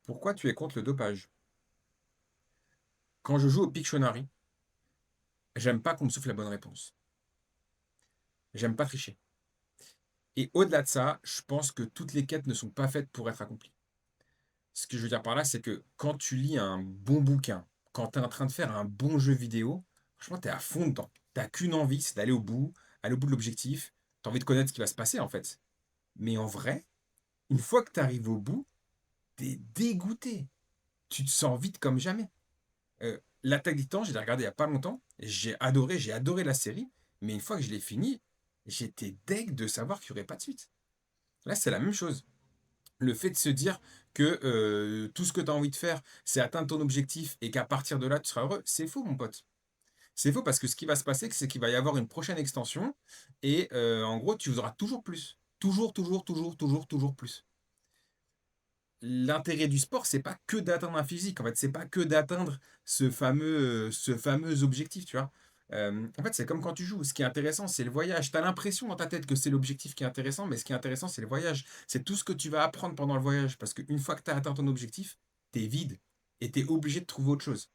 Pourquoi tu es contre le dopage? Quand je joue au Pictionary, j'aime pas qu'on me souffle la bonne réponse. J'aime pas tricher. Et au-delà de ça, je pense que toutes les quêtes ne sont pas faites pour être accomplies. Ce que je veux dire par là, c'est que quand tu lis un bon bouquin, quand tu es en train de faire un bon jeu vidéo, franchement, tu es à fond dedans. Tu qu'une envie, c'est d'aller au bout, aller au bout de l'objectif. Tu as envie de connaître ce qui va se passer, en fait. Mais en vrai, une fois que tu arrives au bout, tu es dégoûté. Tu te sens vite comme jamais. L'Attaque des Titans, je l'ai regardé il y a pas longtemps. J'ai adoré la série. Mais une fois que je l'ai fini, j'étais deg de savoir qu'il n'y aurait pas de suite. Là, c'est la même chose. Le fait de se dire que tout ce que tu as envie de faire, c'est atteindre ton objectif et qu'à partir de là, tu seras heureux, c'est faux, mon pote. C'est faux parce que ce qui va se passer, c'est qu'il va y avoir une prochaine extension et en gros, tu voudras toujours plus. Toujours, toujours, toujours, toujours, toujours plus. L'intérêt du sport, c'est pas que d'atteindre un physique, en fait, c'est pas que d'atteindre ce fameux objectif, tu vois. En fait, c'est comme quand tu joues. Ce qui est intéressant, c'est le voyage. Tu as l'impression dans ta tête que c'est l'objectif qui est intéressant, mais ce qui est intéressant, c'est le voyage. C'est tout ce que tu vas apprendre pendant le voyage. Parce qu'une fois que tu as atteint ton objectif, tu es vide et tu es obligé de trouver autre chose.